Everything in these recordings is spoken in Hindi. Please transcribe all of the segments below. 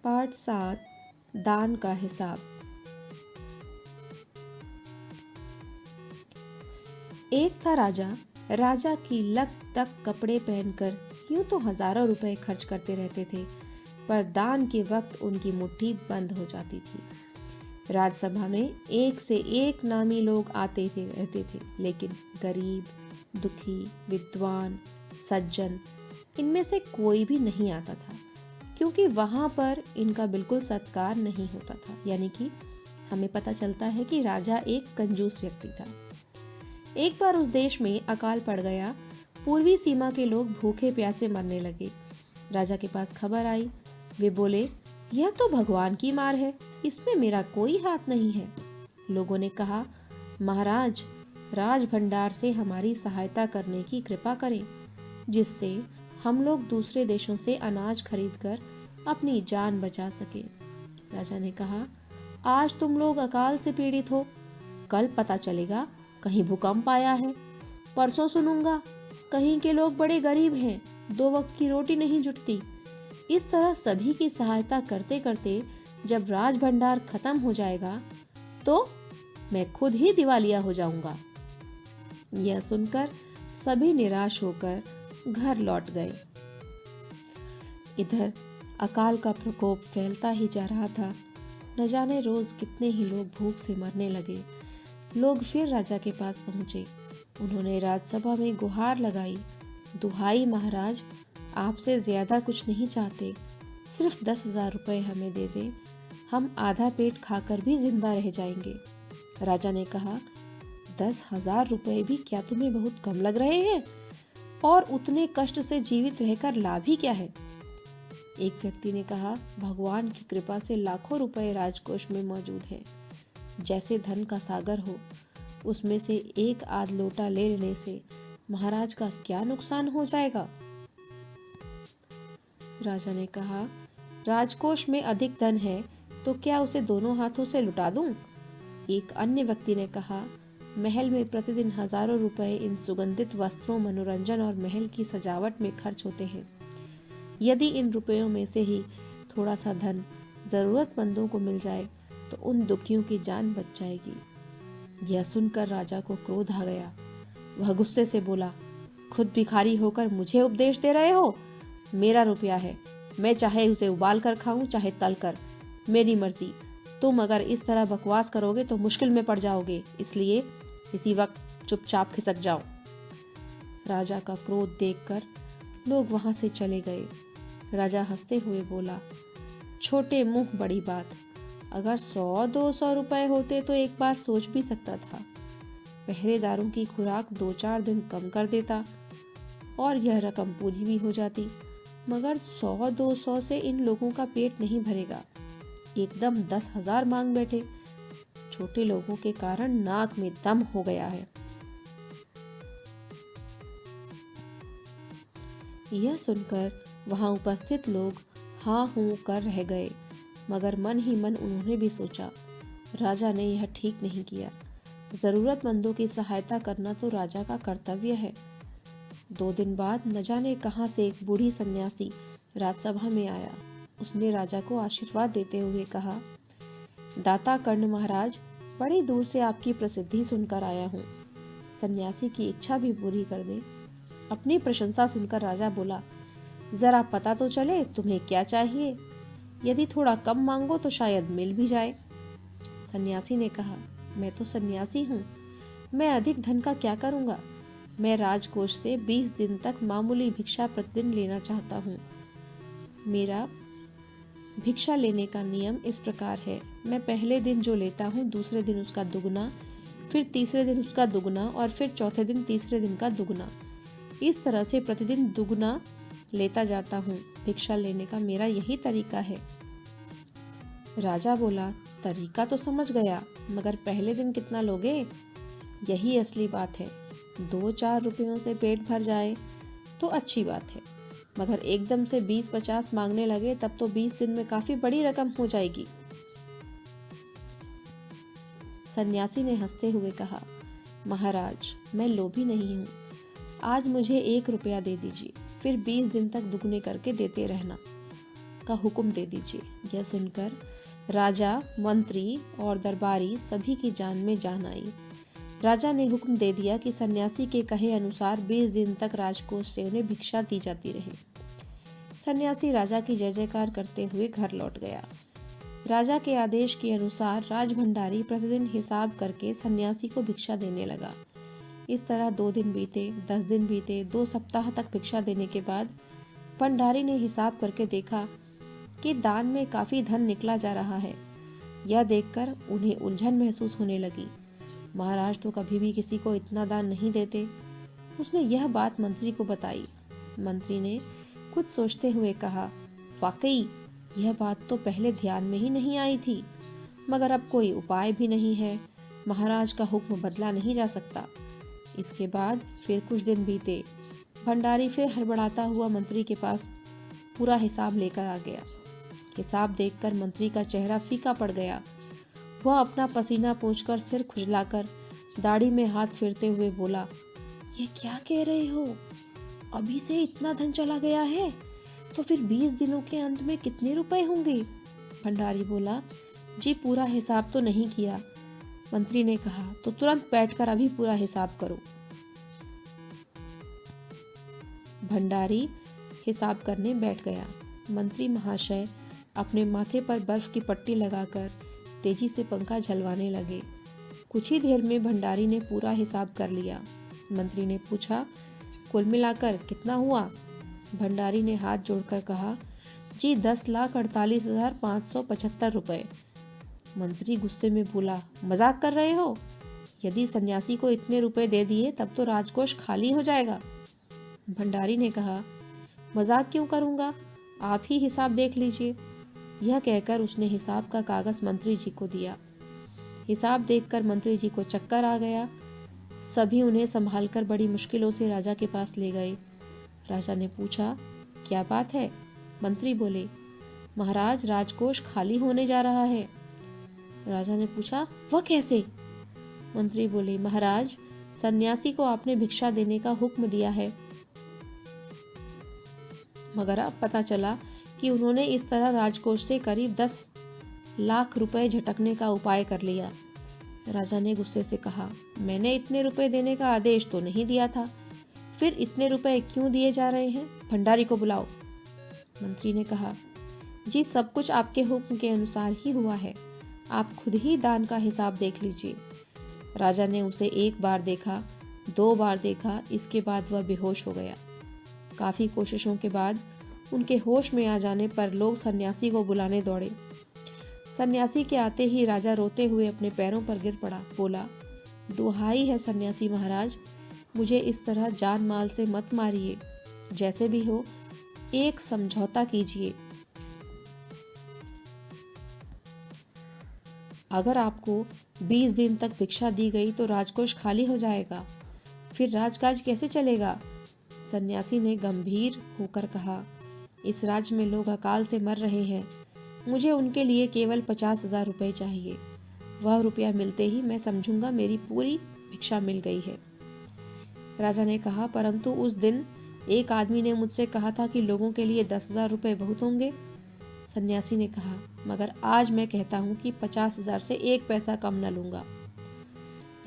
पार्ट 7 दान का हिसाब। एक था राजा। राजा की लक तक कपड़े पहनकर यूं तो हजारों रुपए खर्च करते रहते थे, पर दान के वक्त उनकी मुट्ठी बंद हो जाती थी। राजसभा में एक से एक नामी लोग आते थे रहते थे, लेकिन गरीब, दुखी, विद्वान, सज्जन, इनमें से कोई भी नहीं आता था, क्योंकि वहां पर इनका बिल्कुल सत्कार नहीं होता था। यानी कि हमें पता चलता है कि राजा एक कंजूस व्यक्ति था। एक बार उस देश में अकाल पड़ गया। पूर्वी सीमा के लोग भूखे प्यासे मरने लगे। राजा के पास खबर आई। वे बोले, यह तो भगवान की मार है, इसमें मेरा कोई हाथ नहीं है। लोगों ने कहा, महाराज, राज भंडार से हमारी सहायता करने की कृपा करें, जिससे हम लोग दूसरे देशों से अनाज खरीदकर अपनी जान बचा सके। राजा ने कहा, आज तुम लोग अकाल से पीड़ित हो, कल पता चलेगा कहीं भूकंप आया है, परसों सुनूंगा कहीं के लोग बड़े गरीब हैं, 2 वक्त की रोटी नहीं जुटती। इस तरह सभी की सहायता करते करते जब राज भंडार खत्म हो जाएगा तो मैं खुद ही दिवालिया हो जाऊंगा। यह सुनकर सभी निराश होकर घर लौट गए। इधर अकाल का प्रकोप फैलता ही जा रहा था। न जाने रोज कितने ही लोग भूख से मरने लगे। लोग फिर राजा के पास पहुंचे। उन्होंने राजसभा में गुहार लगाई, दुहाई महाराज, आपसे ज्यादा कुछ नहीं चाहते, सिर्फ 10,000 रुपए हमें दे दे, हम आधा पेट खाकर भी जिंदा रह जाएंगे। राजा ने कहा, 10,000 रुपए भी क्या तुम्हें बहुत कम लग रहे हैं? और उतने कष्ट से जीवित रहकर लाभ ही क्या है? एक व्यक्ति ने कहा, भगवान की कृपा से लाखों रुपए राजकोष में मौजूद है। जैसे धन का सागर हो, उसमें से एक आध लोटा ले लेने से महाराज का क्या नुकसान हो जाएगा? राजा ने कहा, राजकोष में अधिक धन है तो क्या उसे दोनों हाथों से लुटा दूं? एक अन्य व्यक्ति ने कहा, महल में प्रतिदिन हजारों रुपए इन सुगंधित वस्त्रों, मनोरंजन और महल की सजावट में खर्च होते हैं। यदि इन रुपयों में से ही थोड़ा सा धन जरूरतमंदों को मिल जाए तो उन दुखियों की जान बच जाएगी। यह सुनकर राजा को क्रोध आ गया। वह गुस्से से बोला, खुद भिखारी होकर मुझे उपदेश दे रहे हो? मेरा रुपया है, मैं चाहे उसे उबाल कर खाऊं चाहे तल कर, मेरी मर्जी। तुम अगर इस तरह बकवास करोगे तो मुश्किल में पड़ जाओगे, इसलिए इसी वक्त चुपचाप खिसक जाओ। राजा का क्रोध देखकर लोग वहां से चले गए। राजा हंसते हुए बोला, छोटे मुंह बड़ी बात, अगर 100-200 रुपए होते तो एक बार सोच भी सकता था। पहरेदारों की खुराक 2-4 दिन कम कर देता और यह रकम पूरी भी हो जाती, मगर 100-200 से इन लोगों का पेट नहीं भरेगा। एकदम 10,000 मांग बैठे। छोटे लोगों के कारण नाक में दम हो गया है। यह सुनकर वहां उपस्थित लोग हाँ हूं कर रह गए, मगर मन ही मन उन्होंने भी सोचा, राजा ने यह ठीक नहीं किया। जरूरतमंदों की सहायता करना तो राजा का कर्तव्य है। 2 दिन बाद न जाने कहां से एक बूढ़ी सन्यासी राजसभा में आया। उसने राजा को आशीर्वाद देते हुए कहा, दाता कर्ण महाराज, बड़ी दूर से आपकी प्रसिद्धि सुनकर आया हूँ। सन्यासी की इच्छा भी पूरी कर दे। अपनी प्रशंसा सुनकर राजा बोला, जरा पता तो चले तुम्हें क्या चाहिए, यदि थोड़ा कम मांगो तो शायद मिल भी जाए। सन्यासी ने कहा, मैं तो सन्यासी हूँ, मैं अधिक धन का क्या करूँगा? मैं राजकोष से 20 दिन तक मामूली भिक्षा प्रतिदिन लेना चाहता हूँ। मेरा भिक्षा लेने का नियम इस प्रकार है, मैं पहले दिन जो लेता हूँ दूसरे दिन उसका दुगना, फिर तीसरे दिन उसका दुगना और फिर चौथे दिन तीसरे दिन का दुगना। इस तरह से प्रतिदिन दुगना लेता जाता हूँ। भिक्षा लेने का मेरा यही तरीका है। राजा बोला, तरीका तो समझ गया, मगर पहले दिन कितना लोगे? यही असली बात है। 2-4 रुपयों से पेट भर जाए तो अच्छी बात है, मगर एकदम से 20-50 मांगने लगे तब तो 20 दिन में काफी बड़ी रकम हो जाएगी। सन्यासी ने हंसते हुए कहा, महाराज, मैं लोभी नहीं हूँ, आज मुझे 1 रुपया दे दीजिए, फिर 20 दिन तक दुगने करके देते रहना। का हुक्म दे दीजिए। यह सुनकर राजा, मंत्री और दरबारी सभी की जान में जान आई। राजा ने हुक्म दे दिया कि सन्यासी के कहे अनुसार 20 दिन तक राजकोष से उन्हें भिक्षा दी जाती रहे। सन्यासी राजा की जय जयकार करते हुए घर लौट गया। राजा के आदेश के अनुसार राजभंडारी प्रतिदिन हिसाब करके सन्यासी को भिक्षा देने लगा। इस तरह 2 दिन बीते, 10 दिन बीते, 2 सप्ताह तक भिक्षा देने के बाद भंडारी ने हिसाब करके देखा कि दान में काफी धन निकला जा रहा है। यह देखकर उन्हें उलझन महसूस होने लगी। महाराज तो कभी भी किसी को इतना दान नहीं देते। उसने यह बात मंत्री को बताई। मंत्री ने कुछ सोचते हुए कहा, वाकई यह बात तो पहले ध्यान में ही नहीं आई थी, मगर अब कोई उपाय भी नहीं है। महाराज का हुक्म बदला नहीं जा सकता। इसके बाद फिर कुछ दिन बीते। भंडारी फिर हड़बड़ाता हुआ मंत्री के पास पूरा हिसाब लेकर आ गया। हिसाब देखकर मंत्री का चेहरा फीका पड़ गया। वह अपना पसीना पोंछकर, सिर खुजलाकर, दाढ़ी में हाथ फेरते हुए बोला, ये क्या कह रहे हो? अभी से इतना धन चला गया है तो फिर 20 दिनों के अंत में कितने रुपए होंगे? भंडारी बोला, जी पूरा हिसाब तो नहीं किया। मंत्री ने कहा, तो तुरंत बैठकर अभी पूरा हिसाब करो। भंडारी हिसाब करने बैठ गया। मंत्री महाशय अपने माथे पर बर्फ की पट्टी लगाकर तेजी से पंखा झलवाने लगे। कुछ ही देर में भंडारी ने पूरा हिसाब कर लिया। मंत्री ने पूछा, कुल मिलाकर कितना हुआ? भंडारी ने हाथ जोड़कर कहा, जी 10,48,575 रुपए। मंत्री गुस्से में बोला, मजाक कर रहे हो? यदि सन्यासी को इतने रुपए दे दिए तब तो राजकोष खाली हो जाएगा। भंडारी ने कहा, मजाक क्यों करूंगा, आप ही हिसाब देख लीजिए। यह कहकर उसने हिसाब का कागज मंत्री जी को दिया। हिसाब देखकर मंत्री जी को चक्कर आ गया। सभी उन्हें संभालकर बड़ी मुश्किलों से राजा के पास ले गए। राजा ने पूछा, क्या बात है? मंत्री बोले, महाराज राजकोष खाली होने जा रहा है। राजा ने पूछा, वह कैसे? मंत्री बोले, महाराज सन्यासी को आपने भिक्षा देने का हुक्म दिया है, मगर अब पता चला कि उन्होंने इस तरह राजकोष से करीब 10 लाख रुपए झटकने का उपाय कर लिया। राजा ने गुस्से से कहा, मैंने इतने रुपए देने का आदेश तो नहीं दिया था, फिर इतने रुपए क्यों दिए जा रहे हैं? भंडारी को बुलाओ। मंत्री ने कहा, जी सब कुछ आपके हुक्म के अनुसार ही हुआ है, आप खुद ही दान का हिसाब देख लीजिए। राजा ने उसे 1 बार देखा, 2 बार देखा, इसके बाद वह बेहोश हो गया। काफी कोशिशों के बाद उनके होश में आ जाने पर लोग सन्यासी को बुलाने दौड़े। सन्यासी के आते ही राजा रोते हुए अपने पैरों पर गिर पड़ा। बोला, दुहाई है सन्यासी महाराज, मुझे इस तरह जान माल से मत मारिए। जैसे भी हो एक समझौता कीजिए। अगर आपको 20 दिन तक भिक्षा दी गई तो राजकोष खाली हो जाएगा, फिर राजकाज कैसे चलेगा? सन्यासी ने गंभीर होकर कहा, इस राज्य में लोग अकाल से मर रहे हैं, मुझे उनके लिए केवल 50,000 रुपए चाहिए। वह रुपया मिलते ही मैं समझूंगा मेरी पूरी भिक्षा मिल गई है। राजा ने कहा, परंतु उस दिन एक आदमी ने मुझसे कहा था कि लोगों के लिए 10,000 रुपए बहुत होंगे। सन्यासी ने कहा, मगर आज मैं कहता हूँ कि 50,000 से 1 पैसा कम न लूंगा।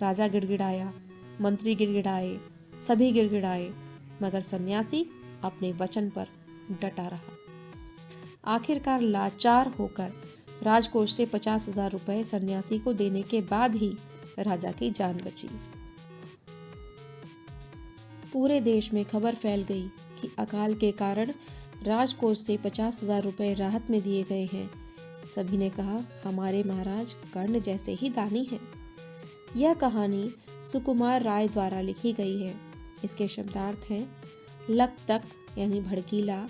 राजा गिड़गिड़ाया, मंत्री गिड़गिड़ाए, सभी गिड़गिड़ाए, मगर सन्यासी अपने वचन पर डटा रहा। आखिरकार लाचार होकर राजकोष से 50,000 रुपए सन्यासी को देने के बाद ही राजा की जान बची। पूरे देश में खबर फैल गई कि अकाल के कारण राजकोष से 50,000 रुपए राहत में दिए गए हैं। सभी ने कहा, हमारे महाराज कर्ण जैसे ही दानी हैं। यह कहानी सुकुमार राय द्वारा लिखी गई है। इसके शब्दार्थ हैं, लक तक यानी भड़कीला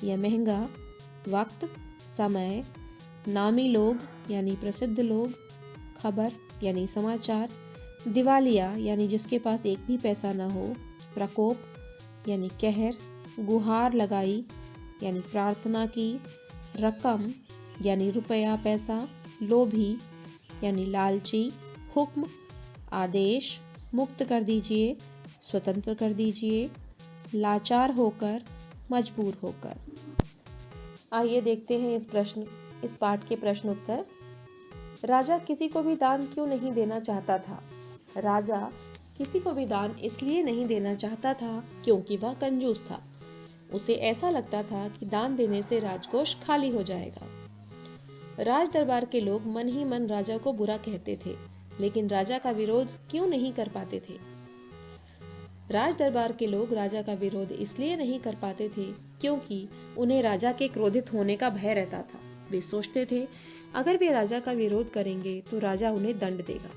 या महंगा, वक्त, समय, नामी लोग यानी प्रसिद्ध लोग, खबर यानी समाचार, दिवालिया यानी जिसके पास एक भी पैसा ना हो, प्रकोप यानी कहर, गुहार लगाई यानी प्रार्थना की, रकम यानी रुपया पैसा, लोभी यानी लालची, हुक्म आदेश, मुक्त कर दीजिए, स्वतंत्र कर दीजिए, लाचार होकर, मजबूर होकर। आइए देखते हैं इस पाठ के प्रश्न उत्तर। राजा किसी को भी दान क्यों नहीं देना चाहता था? राजा किसी को भी दान इसलिए नहीं देना चाहता था क्योंकि वह कंजूस था। उसे ऐसा लगता था कि दान देने से राजकोष खाली हो जाएगा। राज दरबार के लोग मन ही मन राजा को बुरा कहते थे, लेकिन राजा का विरोध क्यों नहीं कर पाते थे? राज दरबार के लोग राजा का विरोध इसलिए नहीं कर पाते थे क्योंकि उन्हें राजा के क्रोधित होने का भय रहता था। वे सोचते थे, अगर वे राजा का विरोध करेंगे तो राजा उन्हें दंड देगा।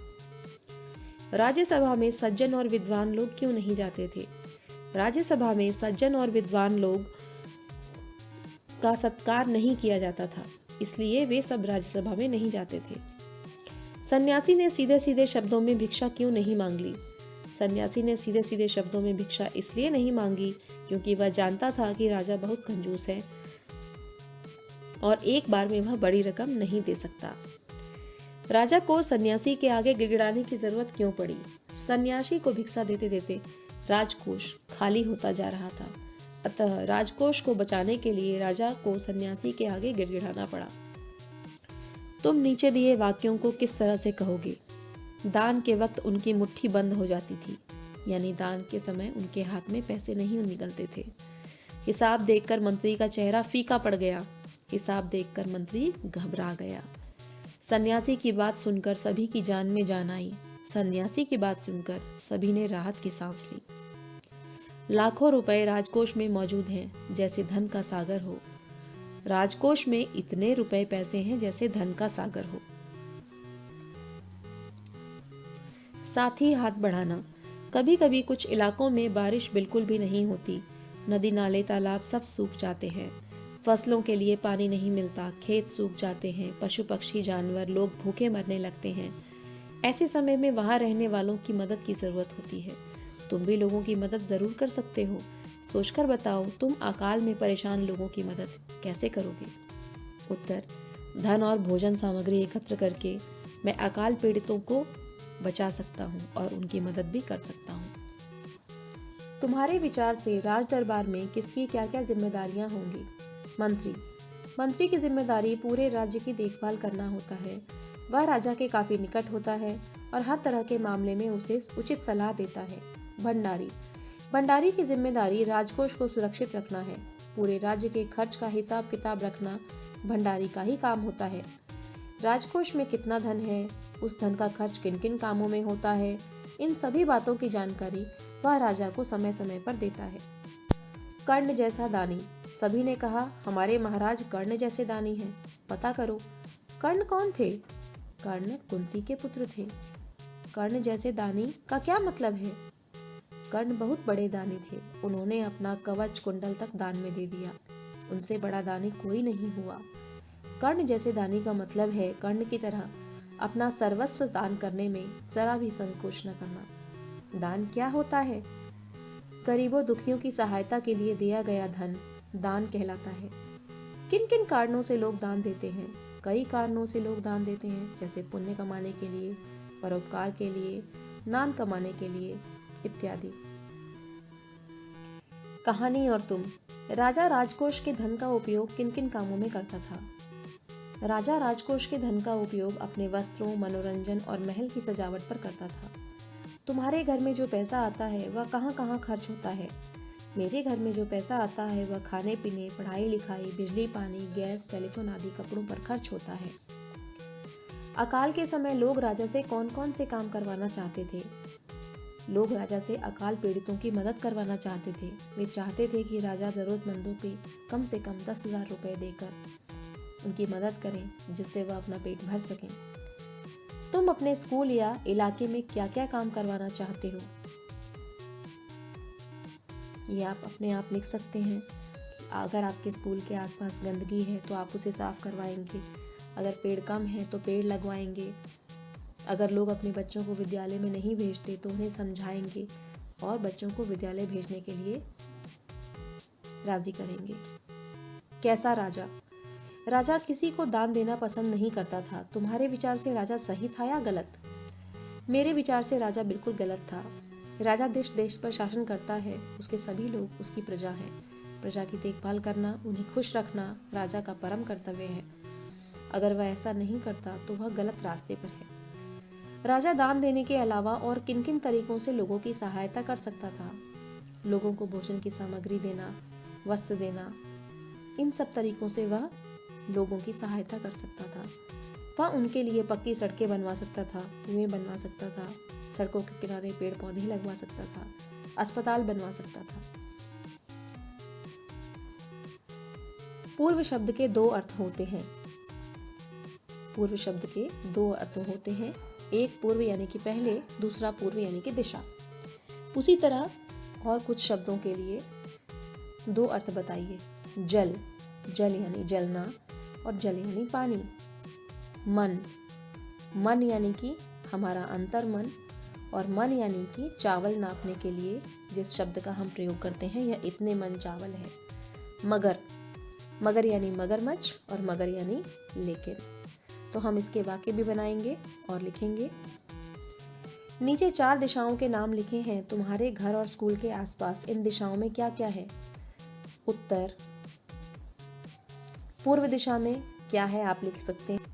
राज्यसभा में सज्जन और विद्वान लोग क्यों नहीं जाते थे? राज्यसभा में सज्जन और विद्वान लोग का सत्कार नहीं किया जाता था, इसलिए वे सब राज्यसभा में नहीं जाते थे। सन्यासी ने सीधे सीधे शब्दों में भिक्षा क्यों नहीं मांग ली? सन्यासी ने सीधे सीधे शब्दों में भिक्षा इसलिए नहीं मांगी क्योंकि वह जानता था कि राजा बहुत कंजूस है और एक बार में वह बड़ी रकम नहीं दे सकता। राजा को सन्यासी के आगे गिड़गिड़ाने की जरूरत क्यों पड़ी? सन्यासी को भिक्षा देते देते राजकोष खाली होता जा रहा था, अतः राजकोष को बचाने के लिए राजा को सन्यासी के आगे गिड़गिड़ाना पड़ा। तुम नीचे दिए वाक्यों को किस तरह से कहोगे? दान के वक्त उनकी मुट्ठी बंद हो जाती थी, यानी दान के समय उनके हाथ में पैसे नहीं निकलते थे। हिसाब देखकर मंत्री का चेहरा फीका पड़ गया। हिसाब देखकर मंत्री घबरा गया। सन्यासी की बात सुनकर सभी की जान में जान आई। सन्यासी की बात सुनकर सभी ने राहत की सांस ली। लाखों रुपए राजकोष में मौजूद हैं, जैसे धन का सागर हो। राजकोष में इतने रुपए पैसे हैं जैसे धन का सागर हो। साथ ही हाथ बढ़ाना। कभी कभी कुछ इलाकों में बारिश बिल्कुल भी नहीं होती। नदी नाले तालाब सब सूख जाते हैं। फसलों के लिए पानी नहीं मिलता, खेत सूख जाते हैं, पशु पक्षी जानवर लोग भूखे मरने लगते हैं। ऐसे समय में वहां रहने वालों की मदद की जरूरत होती है। तुम भी लोगों की मदद जरूर कर सकते हो। सोचकर बताओ, तुम अकाल में परेशान लोगों की मदद कैसे करोगे? उत्तर: धन और भोजन सामग्री एकत्र करके मैं अकाल पीड़ितों को बचा सकता हूँ और उनकी मदद भी कर सकता हूँ। तुम्हारे विचार से राज दरबार में किसकी क्या क्या जिम्मेदारियां होंगी? मंत्री की जिम्मेदारी पूरे राज्य की देखभाल करना होता है। वह राजा के काफी निकट होता है और हर तरह के मामले में उसे उचित सलाह देता है। भंडारी की जिम्मेदारी राजकोष को सुरक्षित रखना है। पूरे राज्य के खर्च का हिसाब किताब रखना भंडारी का ही काम होता है। राजकोष में कितना धन है, उस धन का खर्च किन किन कामों में होता है, इन सभी बातों की जानकारी वह राजा को समय समय पर देता है। कर्ण जैसा दानी। सभी ने कहा, हमारे महाराज कर्ण जैसे दानी हैं। पता करो, कर्ण कौन थे? कर्ण कुंती के पुत्र थे। कर्ण जैसे दानी का क्या मतलब है? कर्ण बहुत बड़े दानी थे। उन्होंने अपना कवच कुंडल तक दान में दे दिया। उनसे बड़ा दानी कोई नहीं हुआ। कर्ण जैसे दानी का मतलब है कर्ण की तरह अपना सर्वस्व दान करने में जरा भी संकोच न करना। दान क्या होता है? गरीबों दुखियों की सहायता के लिए दिया गया धन दान कहलाता है। किन किन कारणों से लोग दान देते हैं? कई कारणों से लोग दान देते हैं, जैसे पुण्य कमाने के लिए, परोपकार के लिए, नाम कमाने के लिए इत्यादि। कहानी और तुम। राजा राजकोष के धन का उपयोग किन किन कामों में करता था? राजा राजकोष के धन का उपयोग अपने वस्त्रों, मनोरंजन और महल की सजावट पर करता था। तुम्हारे घर में जो पैसा आता है वह कहाँ कहाँ खर्च होता है? मेरे घर में जो पैसा आता है वह खाने पीने, पढ़ाई लिखाई, बिजली पानी, गैस, टेलीफोन आदि कपड़ों पर खर्च होता है। अकाल के समय लोग राजा से कौन कौन से काम करवाना चाहते थे? लोग राजा से अकाल पीड़ितों की मदद करवाना चाहते थे। वे चाहते थे कि राजा जरूरतमंदों की कम से कम 10,000 रुपए देकर उनकी मदद करें, जिससे वह अपना पेट भर सकें। तुम अपने स्कूल या इलाके में क्या क्या काम करवाना चाहते हो? ये आप अपने आप लिख सकते हैं। अगर आपके स्कूल के आसपास गंदगी है तो आप उसे साफ करवाएंगे। अगर पेड़ कम है तो पेड़ लगवाएंगे। अगर लोग अपने बच्चों को विद्यालय में नहीं भेजते तो उन्हें समझाएंगे और बच्चों को विद्यालय भेजने के लिए राजी करेंगे। कैसा राजा? राजा किसी को दान देना पसंद नहीं करता था। तुम्हारे विचार से राजा सही था या गलत? मेरे विचार से राजा बिल्कुल गलत था। राजा देश देश पर शासन करता है, उसके सभी लोग उसकी प्रजा हैं, प्रजा की देखभाल करना, उन्हें खुश रखना राजा का परम कर्तव्य है। अगर वह ऐसा नहीं करता तो वह गलत रास्ते पर है। राजा दान देने के अलावा और किन किन तरीकों से लोगों की सहायता कर सकता था? लोगों को भोजन की सामग्री देना, वस्त्र देना, इन सब तरीकों से वह लोगों की सहायता कर सकता था। वह उनके लिए पक्की सड़कें बनवा सकता था, कुएं बनवा सकता था, सड़कों के किनारे पेड़ पौधे लगवा सकता था, अस्पताल बनवा सकता था। पूर्व शब्द के दो अर्थ होते हैं। पूर्व शब्द के दो अर्थ होते हैं, एक पूर्व यानी कि पहले, दूसरा पूर्व यानी कि दिशा। उसी तरह और कुछ शब्दों के लिए दो अर्थ बताइए। जल, जल यानी जलना और जल यानी पानी। मन, मन यानी कि हमारा अंतर मन, और मन यानी कि चावल नापने के लिए जिस शब्द का हम प्रयोग करते हैं, यह इतने मन चावल है। मगर, मगर यानी मगरमच्छ और मगर यानी लेकिन। तो हम इसके वाक्य भी बनाएंगे और लिखेंगे। नीचे 4 दिशाओं के नाम लिखे हैं। तुम्हारे घर और स्कूल के आसपास इन दिशाओं में क्या क्या है? उत्तर। पूर्व दिशा में क्या है आप लिख सकते हैं।